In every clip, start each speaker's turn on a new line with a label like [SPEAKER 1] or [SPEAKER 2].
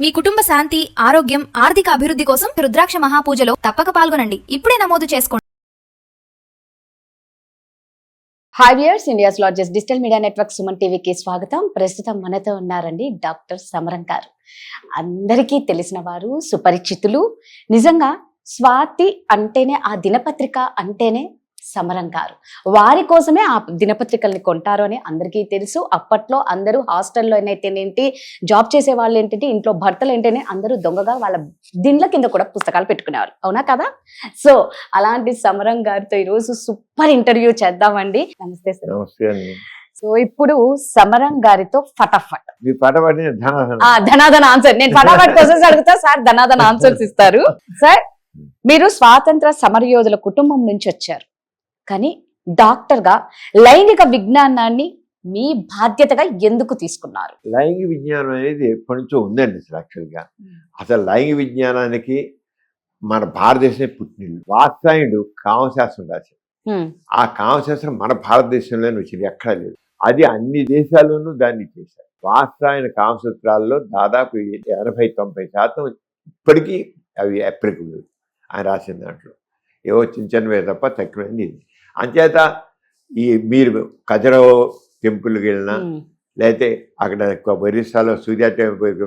[SPEAKER 1] మీ కుటుంబ శాంతి, ఆరోగ్యం, ఆర్థిక అభివృద్ధి కోసం రుద్రాక్ష మహాపూజలో తప్పక పాల్గొనండి. ఇప్పుడే నమోదు చేసుకోండి.
[SPEAKER 2] Hi viewers, India's largest digital media network Suman టీవీకి స్వాగతం. ప్రస్తుతం మనతో ఉన్నారండి డాక్టర్ సమరం గారు. అందరికీ తెలిసిన వారు, సుపరిచితులు. నిజంగా స్వాతి అంటేనే, ఆ దినపత్రిక అంటేనే సమరం గారు. వారి కోసమే ఆ దినపత్రికల్ని కొంటారు అని అందరికీ తెలుసు. అప్పట్లో అందరూ హాస్టల్లో అయితేనేంటి, జాబ్ చేసే వాళ్ళు ఏంటంటే, ఇంట్లో భర్తలు ఏంటనే అందరూ దొంగగా వాళ్ళ దిండ్ల కింద కూడా పుస్తకాలు పెట్టుకునేవారు. అవునా కదా? సో అలాంటి సమరం గారితో ఈరోజు సూపర్ ఇంటర్వ్యూ చేద్దామండి. నమస్తే సార్.
[SPEAKER 3] నమస్తే అండి.
[SPEAKER 2] సో ఇప్పుడు సమరం గారితో ఫటాఫట్
[SPEAKER 3] మీ పటపడి
[SPEAKER 2] ధనాధన ఆన్సర్. నేను ఫటాఫట్ క్వశ్చన్స్ అడుగుతా, సార్ ధనాధన ఆన్సర్స్ ఇస్తారు. సార్, మీరు స్వాతంత్ర సమరయోధుల కుటుంబం నుంచి వచ్చారు, కానీ డాక్టర్ గా లైంగిక విజ్ఞానాన్ని మీ బాధ్యతగా ఎందుకు తీసుకున్నారు?
[SPEAKER 3] లైంగిక విజ్ఞానం అనేది ఎప్పటి నుంచో ఉందండి. యాక్చువల్గా అసలు లైంగిక విజ్ఞానానికి మన భారతదేశమే పుట్టినిల్లు. వాత్సాయనుడు కామశాస్త్రం రాశాడు. ఆ కామశాస్త్రం మన భారతదేశంలోనే వచ్చింది, ఎక్కడా లేదు. అది అన్ని దేశాల్లోనూ దాన్ని చేశారు. వాత్సాయన కామసూత్రాల్లో దాదాపు 80-90% ఇప్పటికీ అవి అప్లికబుల్ ఆయన రాసిన దాంట్లో. ఏవో చిన్నవే తప్ప తక్కువైంది. అంచేత ఈ మీరు ఖజురహో టెంపుల్కి వెళ్ళినా, లేకపోతే అక్కడ ఒరిస్సాలో సూర్య టెంపుల్కి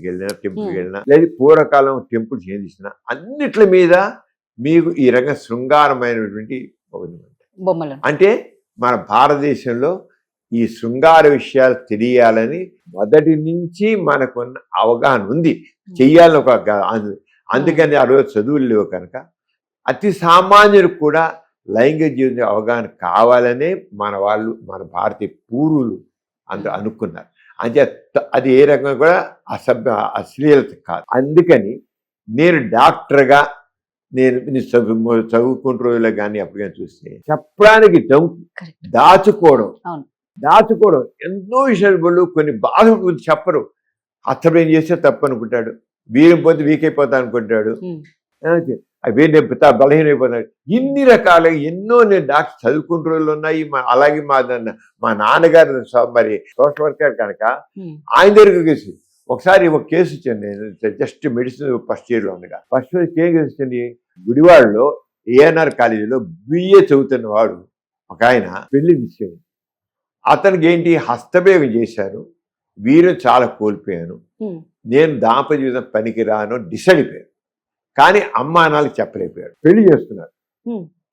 [SPEAKER 3] వెళ్ళినా, టెంపుల్కి వెళ్ళినా, లేదా పూర్వకాలం టెంపుల్స్ ఏం చేసినా అన్నిట్ల మీద మీకు ఈ రకంగా శృంగారమైనటువంటి
[SPEAKER 2] బొమ్మలు.
[SPEAKER 3] అంటే మన భారతదేశంలో ఈ శృంగార విషయాలు తెలియాలని మొదటి నుంచి మనకున్న అవగాహన ఉంది. చెయ్యాలని ఒక అందుకని ఆ రోజు చదువులు లేవు కనుక అతి సామాన్యులకు కూడా లైంగిక జీవితం అవగాహన కావాలనే మన వాళ్ళు, మన భారతీయ పూర్వులు అందరూ అనుకున్నారు. అంటే అది ఏ రకంగా కూడా అశ్లీలత కాదు. అందుకని నేను డాక్టర్గా నేను చదువుకుంటు రోజుల్లో కానీ అప్పుడు కానీ చూస్తే చెప్పడానికి దాచుకోవడం ఎన్నో విషయాలు కొన్ని బాధ చెప్పరు. అత్తపేం చేస్తే తప్పు అనుకుంటాడు, వీరం పోతే వీకైపోతా అనుకుంటాడు, అవే బలహీనైపోతాడు. ఇన్ని రకాలుగా ఎన్నో నేను డాక్టర్ చదువుకుంటూ రోజులు ఉన్నాయి. అలాగే మా నాన్నగారు మరి సోషల్ వర్కర్ కనుక ఆయన దగ్గరికి ఒకసారి ఒక కేసు ఇచ్చాను. నేను జస్ట్ మెడిసిన్ ఫస్ట్ ఇయర్లో ఉండగా ఫస్ట్ ఇయర్ ఏం కేసు ఇచ్చింది, గుడివాడలో ఏఎన్ఆర్ కాలేజీలో BA చదువుతున్న వాడు ఒక ఆయన పెళ్లి నిశ్చయం. అతనికి ఏంటి, హస్తభేగం చేశాను, వీరం చాలా కోల్పోయాను, నేను దాంపత్య జీవితం పనికిరాను డిసైడ్ అయిపోయాను. కానీ అమ్మా నాన్నకి చెప్పలేకపోయాడు. పెళ్లి చేస్తున్నారు.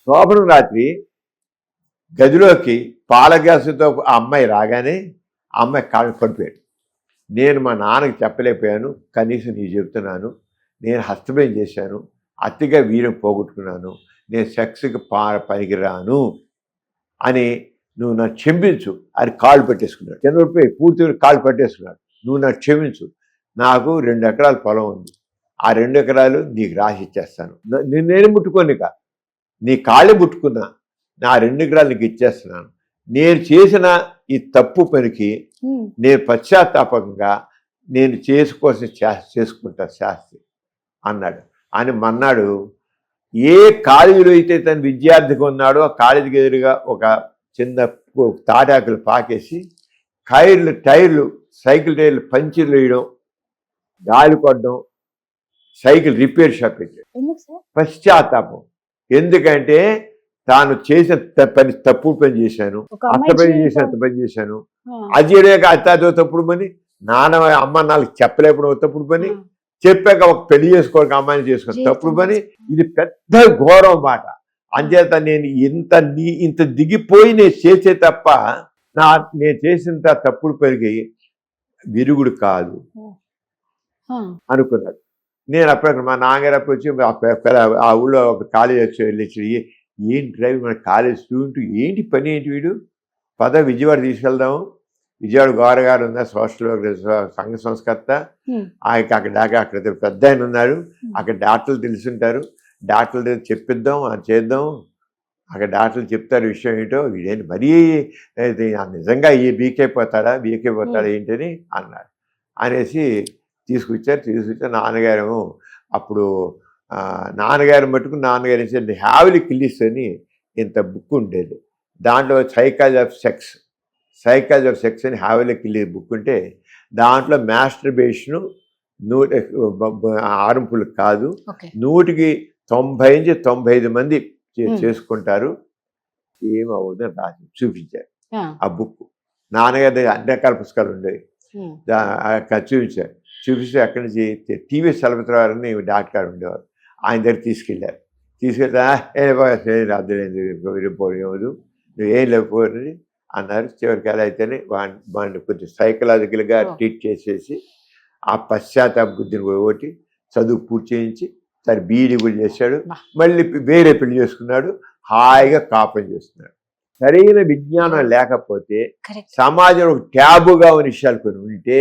[SPEAKER 3] శోభనం రాత్రి గదిలోకి పాల గ్యాసుతో ఆ అమ్మాయి రాగానే ఆ అమ్మాయి కాళ్ళు పడిపోయాడు. నేను మా నాన్నకి చెప్పలేకపోయాను, కనీసం నీకు చెప్తున్నాను, నేను హస్తభేగం చేశాను, అతిగా వీరం పోగొట్టుకున్నాను, నేను సెక్స్కి పనికిరాను అని నువ్వు నాకు క్షమించు అని కాళ్ళు పెట్టేసుకున్నాడు. చంద్రబాబు పూర్తిగా కాళ్ళు పెట్టేసుకున్నాడు. నువ్వు నాకు క్షమించు, నాకు 2 ఎకరాల పొలం ఉంది, ఆ 2 ఎకరాలు నీకు రాసి ఇచ్చేస్తాను, నేను ముట్టుకోనిక నీ కాళ్ళే ముట్టుకున్నా, నా 2 ఎకరాలు నీకు ఇచ్చేస్తున్నాను, నేను చేసిన ఈ తప్పు పనికి నేను పశ్చాత్తాపకంగా నేను చేసుకుంటా శాస్త్రి అన్నాడు. అని మన్నాడు ఏ కాలేజీలో అయితే తన విద్యార్థిగా ఉన్నాడో ఆ కాలేజీకి ఎదురుగా ఒక చిన్న తాటాకులు పాకేసి టైర్లు సైకిల్ టైర్లు పంచర్లు వేయడం, గాలి కొట్టడం, సైకిల్ రిపేర్ షాప్ పెట్టాడు. పశ్చాత్తాపం. ఎందుకంటే తాను చేసిన తప్పుడు పని చేశాను, అత్త పని చేశాను, అది చేయలేక అత్తాతో తప్పుడు పని, అమ్మ నాన్నకి చెప్పలేకపోవడం తప్పుడు పని, చెప్పాక ఒక పెళ్లి చేసుకోవడానికి అమ్మాయిని చేసుకోవడం తప్పుడు పని. ఇది పెద్ద ఘోరం మాట. అంచేత నేను ఇంత దిగిపోయి నేను చేసే తప్ప నేను చేసిన తప్పుడు పనికి విరుగుడు కాదు అనుకున్నాడు. నేను అప్పుడు మా నాన్నగారు అప్పుడు వచ్చి ఆ ఊళ్ళో ఒక కాలేజ్ వచ్చి వెళ్ళి, ఏంటి డ్రైవ్ మన కాలేజ్ స్టూడెంట్, ఏంటి పని ఏంటి వీడు, పద విజయవాడ తీసుకెళ్దాము, విజయవాడ గౌరగారు ఉన్న సోషల్ సంఘ సంస్కర్త, అక్కడ పెద్ద ఆయన ఉన్నారు, అక్కడ డాక్టర్లు తెలుసుంటారు, డాక్టర్ల దగ్గర చెప్పిద్దాం, అది చేద్దాం, అక్కడ డాక్టర్లు చెప్తారు విషయం ఏంటో, వీడేంటి మరీ నిజంగా వీకైపోతాడా ఏంటని అన్నారు. అనేసి తీసుకొచ్చారు. నాన్నగారేమో అప్పుడు నాన్నగారు మట్టుకు నాన్నగారు ఏంటంటే హ్యావిలీ కిల్లిస్ అని ఇంత బుక్ ఉండేది. దాంట్లో సైకాలజీ ఆఫ్ సెక్స్ అని హ్యావిలీ కిల్లి బుక్ ఉంటే దాంట్లో మాస్టర్బేషను ఆరంపులు కాదు,
[SPEAKER 2] ఓకే
[SPEAKER 3] 190-95 మంది
[SPEAKER 2] Hmm.
[SPEAKER 3] చేసుకుంటారు. ఏమవుతుందని రాసి చూపించారు ఆ బుక్. నాన్నగారి దగ్గర అన్ని రకాల పుస్తకాలు ఉండేవి. చూపించారు. చూపిస్తే అక్కడి నుంచి టీవీ చలపతిరావు గారని డాక్టర్ గారు ఉండేవారు. ఆయన దగ్గర తీసుకెళ్ళారు. తీసుకెళ్తే అర్థమైంది, నువ్వేం లేకపోయి అన్నారు. చివరికి ఎలా అయితేనే వాడిని కొంచెం సైకలాజికల్గా ట్రీట్ చేసేసి ఆ పశ్చాత్తాప బుద్ధిని ఒకటి చదువు పూర్తి చేయించి సరే బీఈడీ కూడా చేశాడు. మళ్ళీ వేరే పెళ్లి చేసుకున్నాడు. హాయిగా కాపం చేస్తున్నాడు. సరైన విజ్ఞానం లేకపోతే సమాజంలో ఒక ట్యాబుగా ఉన్న విషయాలు కొన్ని ఉంటే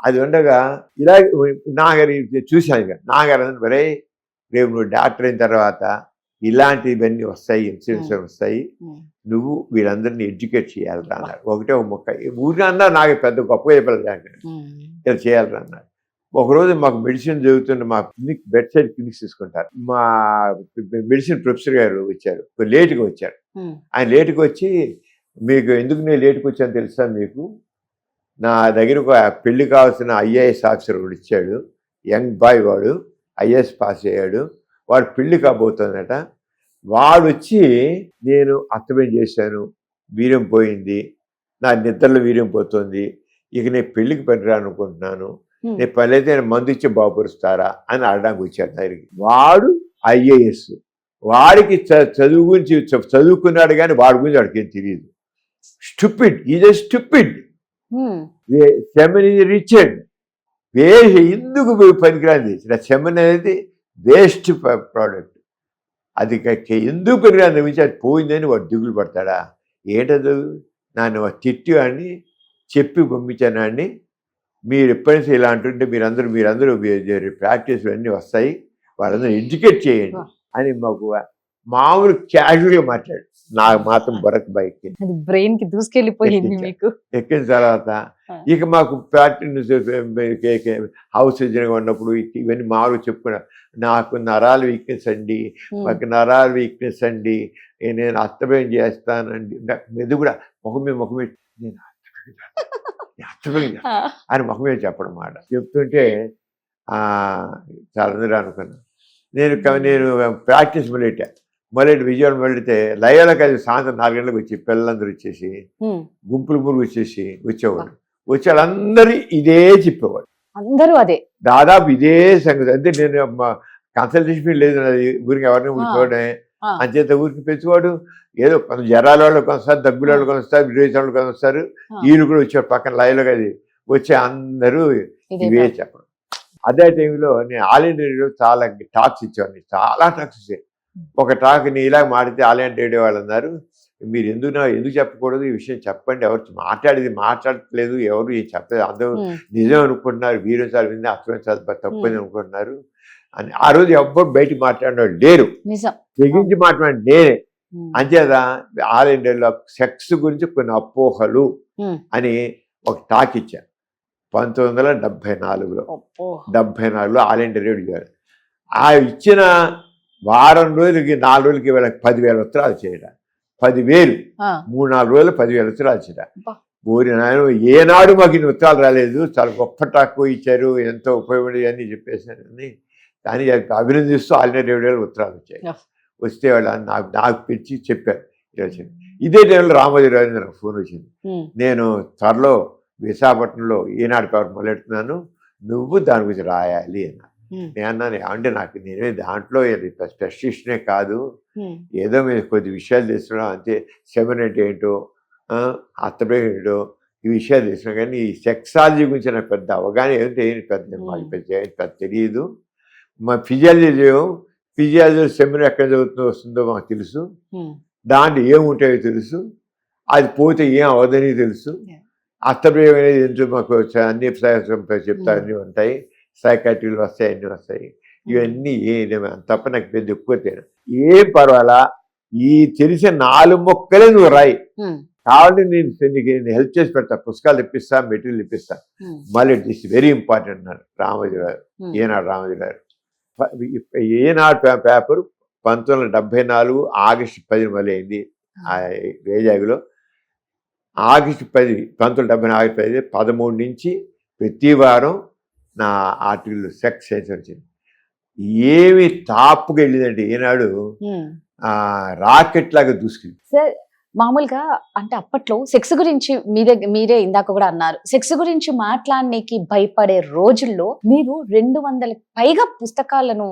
[SPEAKER 3] అది ఉండగా ఇలా నాగారి చూశాను కదా, నాగారు మరే రేపు నువ్వు డాక్టర్ అయిన తర్వాత ఇలాంటివన్నీ వస్తాయి, ఇన్సూరెన్స్ వస్తాయి, నువ్వు వీళ్ళందరినీ ఎడ్యుకేట్ చేయాలి అన్నారు. ఒకటే ఒక మొక్క ఊరిని అన్నా నాకు పెద్ద గొప్ప చెప్పాలి ఇలా చేయాలి అన్నారు. ఒకరోజు మాకు మెడిసిన్ చదువుతున్న మా క్లినిక్ బెడ్ సైడ్ క్లినిక్స్ తీసుకుంటారు. మా మెడిసిన్ ప్రొఫెసర్ గారు వచ్చారు, లేటుగా వచ్చారు. ఆయన లేటుగా వచ్చి, మీకు ఎందుకు నేను లేటుగా వచ్చాను తెలుసా మీకు, నా దగ్గర ఒక పెళ్లి కావాల్సిన ఐఏఎస్ ఆఫీసర్ వాడు ఇచ్చాడు, యంగ్ బాయ్, వాడు ఐఏఎస్ పాస్ అయ్యాడు, వాడు పెళ్లి కాబోతుందట. వాడు వచ్చి నేను అర్థం చేశాను, వీర్యం పోయింది, నా నిద్రలో వీర్యం పోతుంది, ఇక నేను పెళ్లికి పనిరాను అనుకుంటున్నాను, నేను పని అయితే మందు ఇచ్చి బాగుపరుస్తారా అని అడడానికి వచ్చాడు దగ్గరికి. వాడు ఐఏఎస్, వాడికి చదువు గురించి చదువుకున్నాడు కానీ వాడి గురించి వాడికి ఏం తెలియదు. Stupid, is a stupid. Semen is Richard, waste, ఎందుకు పనికిరాంది సెమెన్ అనేది వేస్ట్ ప్రోడక్ట్, అది ఎందుకు పనికిరాంది గురించి అది పోయిందని వాడు దిగులు పడతాడా? ఏంటది? నన్ను తిట్టి అని చెప్పి పంపించాను అండి, మీరు ఎప్పుడైనా ఇలా అంటుంటే మీరందరూ ప్రాక్టీస్లు అన్నీ వస్తాయి, వాళ్ళందరూ ఎడ్యుకేట్ చేయండి అని మాకు మామూలు క్యాజువల్గా మాట్లాడు. నాకు మాత్రం బరక్ బైక్
[SPEAKER 2] బ్రెయిన్ కి దూసుకెళ్ళిపోయింది మీకు.
[SPEAKER 3] ఎక్కిన తర్వాత ఇక మాకు ప్రాక్టీస్ హౌస్ సర్జన్గా ఉన్నప్పుడు ఇవన్నీ మామూలుగా చెప్పుకున్నా, నాకు నరాలు వీక్నెస్ అండి, మాకు నరాలు వీక్నెస్ అండి, నేను అస్తమయం చేస్తానండి, మెదు కూడా ముఖం మీద నేను అర్థమైంది అని ముఖం మీద చెప్పడం మాట చెప్తుంటే చాలా అందరూ అనుకున్నాను. నేను ప్రాక్టీస్ మొదలెట్టి విజయవాడ మొదలెడితే లయోలకి అది సాయంత్రం 4 గంటలకు వచ్చి పిల్లలందరూ వచ్చేసి గుంపులు వచ్చేసి వచ్చేవాడు. వచ్చి వాళ్ళందరూ ఇదే చెప్పేవాడు, అందరూ అదే దాదాపు ఇదే సంగతి. అంటే నేను కన్సల్టేషన్ లేదు ఊరికి ఎవరిని కూర్చోవడే అంచేత ఊరికి పెంచుకోడు. ఏదో కొంత జ్వరాల వాళ్ళు కొనొస్తారు, దగ్గుల వాళ్ళు కొనొస్తారు, విరోధి వాళ్ళు కొనొస్తారు, వీళ్ళు కూడా వచ్చారు పక్కన లైవ్లో అది వచ్చి అందరూ ఇవే చెప్పడం. అదే టైంలో నేను ఆల్ ఇండియా రేడియో చాలా టాక్స్ ఇచ్చేవాడిని, చాలా టాక్స్ ఇచ్చాయి. ఒక టాక్ నీ ఇలా మాడితే ఆల్ ఇండియా రేడియో వాళ్ళు అన్నారు, మీరు ఎందుకు చెప్పకూడదు ఈ విషయం చెప్పండి, ఎవరు మాట్లాడట్లేదు, ఎవరు ఏం చెప్పలేదు, అందరూ నిజం అనుకుంటున్నారు, వీరోసారి వింది అర్థమైంది తప్పని అనుకుంటున్నారు అని. ఆ రోజు ఎవ్వరు బయటికి మాట్లాడిన లేరు, తెగించి మాట్లాడి నేనే. అంచేత ఆల్ ఇండియాలో సెక్స్ గురించి కొన్ని అపోహలు అని ఒక టాక్ ఇచ్చాను 1974లో. 74లో ఆల్ ఇండియా రేడియో. ఆ ఇచ్చిన వారం రోజులకి 4 రోజులకి వీళ్ళకి 10,000 ఉత్తరాలు చేయడం, 10,000 3-4 రోజులు 10,000 ఉత్తరాలు చేయడం. ఊరి నాయన ఏనాడు మాకు ఇన్ని ఉత్తరాలు రాలేదు, చాలా గొప్ప టాక్ ఇచ్చారు, ఎంతో ఉపయోగపడి అని చెప్పేసాను అని. కానీ అభినందిస్తూ ఆల్ ఇండియా రేడియోలో ఉత్తరాలు వచ్చాయి. వస్తే వాళ్ళు నాకు పిలిచి చెప్పారు ఇలా వచ్చింది. ఇదే టైంలో రామోజీరావు నాకు ఫోన్ వచ్చింది, నేను త్వరలో విశాఖపట్నంలో ఈనాడు పేపర్ మొదలెడుతున్నాను, నువ్వు దాని గురించి రాయాలి అన్నా. నేను అన్నాను, అంటే నేనే దాంట్లో స్పెషలిస్ట్నే కాదు, ఏదో మీరు కొద్ది విషయాలు తెలుస్తున్నాం అంతే, సెమెన్ అంటే ఏంటో అర్థం ఏంటో ఈ విషయాలు తెలుస్తున్నాం, కానీ ఈ సెక్సాలజీ గురించి నాకు పెద్ద అవగాహన ఏంటంటే మాకు పెద్ద తెలియదు. మా ఫిజియాలజీ సెమినార్ ఎక్కడ వస్తుందో మాకు తెలుసు, దాంట్లో ఏముంటాయో తెలుసు, అది పోతే ఏం అవదని తెలుసు, అర్థప్రయోగం అనేది ఏంటో మాకు అన్ని చెప్తా అన్నీ ఉంటాయి, సైకాట్రీలు వస్తాయి, అన్నీ వస్తాయి, ఇవన్నీ తప్ప నాకు పెద్ద ఎక్కువ తెలియదు. ఏం పర్వాలా, ఈ తెలిసిన 4 మొక్కలే నువ్వు రాయి, కావాలంటే నేను హెల్ప్ చేసి పెడతా, పుస్తకాలు ఇప్పిస్తా, మెటీరియల్ ఇప్పిస్తా, మళ్ళీ ఇట్స్ వెరీ ఇంపార్టెంట్ అన్నారు రామోజీరావు. ఏనాడు రామోజీరావు ఏనాడు పేపర్ 1974 ఆగస్టు 10 మొదలైంది వైజాగ్లో. ఆగస్టు 10 1974 ఆగస్టు 10 13 నుంచి ప్రతి వారం నా ఆర్టికల్ సెక్స్ సైన్స్ వచ్చింది. ఏమి టాప్గా వెళ్ళిందంటే ఈనాడు రాకెట్ లాగా దూసుకుంది.
[SPEAKER 2] సార్ మామూలుగా అంటే అప్పట్లో సెక్స్ గురించి మీరే ఇందాక కూడా అన్నారు, సెక్స్ గురించి మాట్లాడడానికి భయపడే రోజుల్లో మీరు 200 పైగా పుస్తకాలను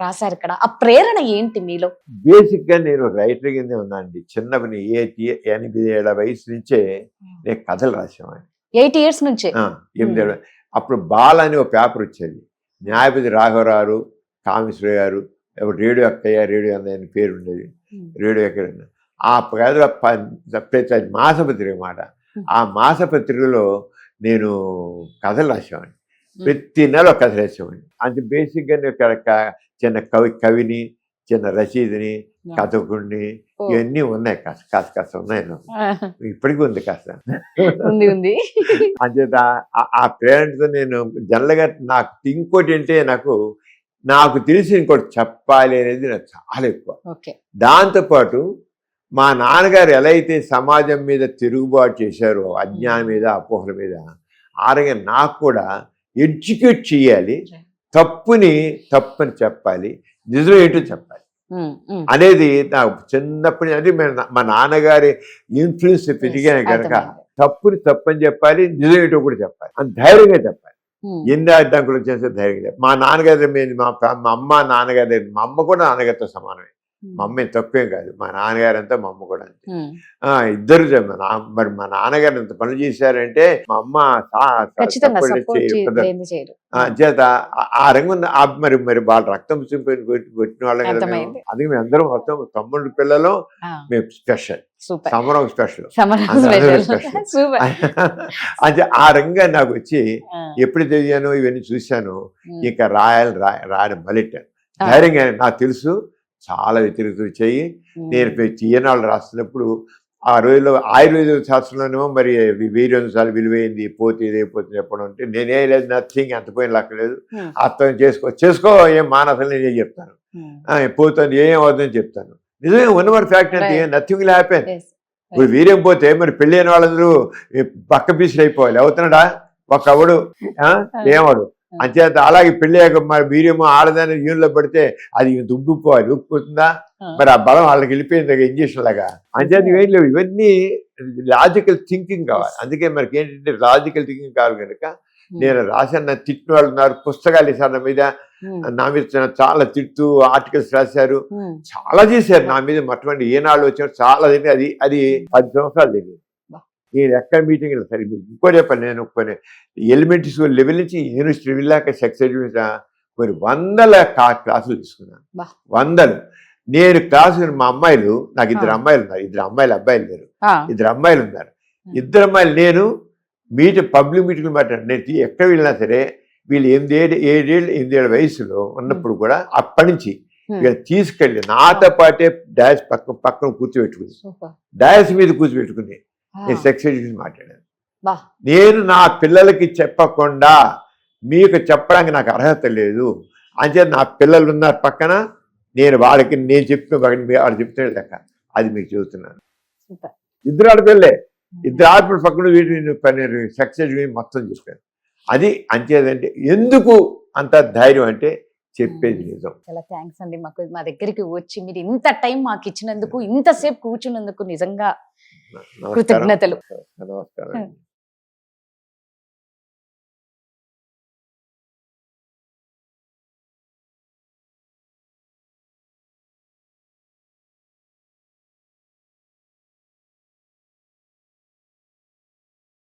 [SPEAKER 2] రాశారు ఇక్కడ. ఆ ప్రేరణ ఏంటి మీలో?
[SPEAKER 3] బేసిక్ గా నేను ఒక రైటర్ కిందే ఉన్నానండి. చిన్నప్పటి 8 ఏళ్ల వయసు నుంచే నేను కథలు రాసేవాడిని.
[SPEAKER 2] 8 years నుంచే?
[SPEAKER 3] 8 ఏళ్ళ. అప్పుడు బాల అని ఒక పేపర్ వచ్చేది. న్యాయపతి రాఘవరావు, కామేశ్వర గారు, రేడియో అక్కయ్య, రేడియో అన్నయ్య అని పేరు ఉండేది. రేడియో అక్కయ్య ఆ పేదల ప్రతి మాసపత్రిక మాట. ఆ మాసపత్రికలో నేను కథలు రాసేవాడిని. ప్రతి నెల ఒక కథ రాసేవాడిని. అంటే బేసిక్గా నేను చిన్న కవిని, చిన్న రచయితని, కథకుడిని, ఇవన్నీ ఉన్నాయి. కాస్త ఉన్నాయి. ఇప్పటికీ ఉంది కాస్త. అంచేత ఆ ప్రేరణతో నేను జనరల్గా నాకు ఇంకోటి అంటే నాకు తెలిసి ఇంకోటి చెప్పాలి అనేది నాకు చాలా ఎక్కువ. దాంతోపాటు మా నాన్నగారు ఎలా అయితే సమాజం మీద తిరుగుబాటు చేశారో, అజ్ఞానం మీద, అపోహల మీద, ఆరోగ్యం నాకు కూడా ఎడ్యుకేట్ చేయాలి, తప్పని చెప్పాలి, నిజం ఏంటో చెప్పాలి అనేది నాకు చిన్నప్పటి అది మా నాన్నగారి ఇన్ఫ్లుయెన్స్ పెరిగాను కనుక తప్పని చెప్పాలి, నిజం ఏంటో కూడా చెప్పాలి, అని ధైర్యంగా చెప్పాలి. ఎన్ని అడ్డంకులు వచ్చేస్తే ధైర్యంగా. మా నాన్నగారి మీద మా అమ్మ నాన్నగారి, మా అమ్మ కూడా నాన్నగారితో సమానమే. మా అమ్మ తక్కువేం కాదు, మా నాన్నగారు అంతా మా అమ్మ కూడా అంతే. ఇద్దరు మరి మా నాన్నగారు ఎంత పనులు చేశారంటే మా అమ్మ చేత ఆ రంగం మరి వాళ్ళ రక్తం పెట్టిన వాళ్ళం కదా. అందుకే మేము అందరం మొత్తం 9 పిల్లలు, మేము స్పెషల్, సమరం స్పెషల్. అంటే ఆ రంగా నాకు వచ్చి ఎప్పుడు చదివాను, ఇవన్నీ చూశాను, ఇక రాయడం మొదలెట్టాను ధైర్యంగా. నాకు తెలుసు చాలా వ్యతిరేకత చేయి. నేను ఈనాళ్ళు రాస్తున్నప్పుడు ఆ రోజుల్లో ఆయుర్వేద శాస్త్రంలోనేమో మరి 1000 నిమిషాలు విలువైంది, పోతే ఇదైపోతుంది చెప్పడం అంటే నేనే లేదు, నథింగ్, అంత పోయిన లెక్కలేదు, అర్థం చేసుకో, ఏం మానసలు నేనే చెప్తాను, పోతుంది ఏం అవుతుందని చెప్తాను. నిజమే, ఉన్నవాడు ఫ్యాక్ట్ అంటే నథింగ్ విల్ హ్యాపెన్. ఇప్పుడు వీరేం పోతే మరి పెళ్ళైన వాళ్ళందరూ పక్క పీసులు అయిపోవాలి. అవుతున్నాడా ఒకడు ఏమడు అంచేత. అలాగే పెళ్ళి మరి వీరేమో ఆడదాన్ని యూన్లో పడితే అది ఉబ్బిపోవాలి, ఉబ్బిపోతుందా, మరి ఆ బలం వాళ్ళకి వెళ్ళిపోయింది ఇంజక్షన్ లాగా. అంచేత ఏం లేవు, ఇవన్నీ లాజికల్ థింకింగ్ కావాలి. అందుకే మనకి ఏంటంటే లాజికల్ థింకింగ్ కావాలి కనుక నేను రాశాను. తిట్టిన వాళ్ళు ఉన్నారు, పుస్తకాలు వేసారు నా మీద చాలా తిట్టు ఆర్టికల్స్ రాశారు, చాలా చేశారు నా మీద. మొట్టమొదటి ఏనాళ్ళు వచ్చారు చాలా అది 10 సంవత్సరాలు తెలియదు. నేను ఎక్కడ మీటింగ్ సరే ఇంకోటి చెప్పాను, నేను కొన్ని ఎలిమెంటరీ స్కూల్ లెవెల్ నుంచి యూనివర్సిటీ వెళ్ళాక సెక్స్ ఎడ్యుకేషన్ కొన్ని 100 క్లాసులు తీసుకున్నాను. 100 నేను క్లాసు. మా అమ్మాయిలు, నాకు 2 అమ్మాయిలు ఉన్నారు, 2 అమ్మాయిలు అబ్బాయిలు లేరు, 2 అమ్మాయిలు ఉన్నారు. 2 అమ్మాయిలు నేను పబ్లిక్ మీటింగ్లు మాట్లాడాను. నేను ఎక్కడ వెళ్ళినా సరే వీళ్ళు 7 ఏళ్ళ వయసులో ఉన్నప్పుడు కూడా అప్పటి నుంచి తీసుకెళ్ళి నాతో పాటే డాష్ పక్కన కూర్చోబెట్టుకుని, డాష్ మీద కూర్చోబెట్టుకుని నేను సెక్స్ ఎడ్యుకేషన్ మాట్లాడాను. నేను నా పిల్లలకి చెప్పకుండా మీకు చెప్పడానికి నాకు అర్హత లేదు. అంటే నా పిల్లలు ఉన్నారు పక్కన, నేను చెప్పిన వాడు చెప్తాడు లెక్క, అది మీకు చెబుతున్నాను. 2 ఆడపిల్లలే, 2 ఆడపిల్ల పక్కన వీటిని సెక్స్ ఎడ్యుకేషన్ మొత్తం చెప్పాను. అది అంచేదంటే ఎందుకు అంత ధైర్యం అంటే చెప్పేది నిజం.
[SPEAKER 2] చాలా థ్యాంక్స్ అండి, మా దగ్గరికి వచ్చి మీరు ఇంత టైం మాకు ఇచ్చినందుకు, ఇంతసేపు కూర్చున్నందుకు నిజంగా కృతజ్ఞతలు.
[SPEAKER 3] నమస్కారం.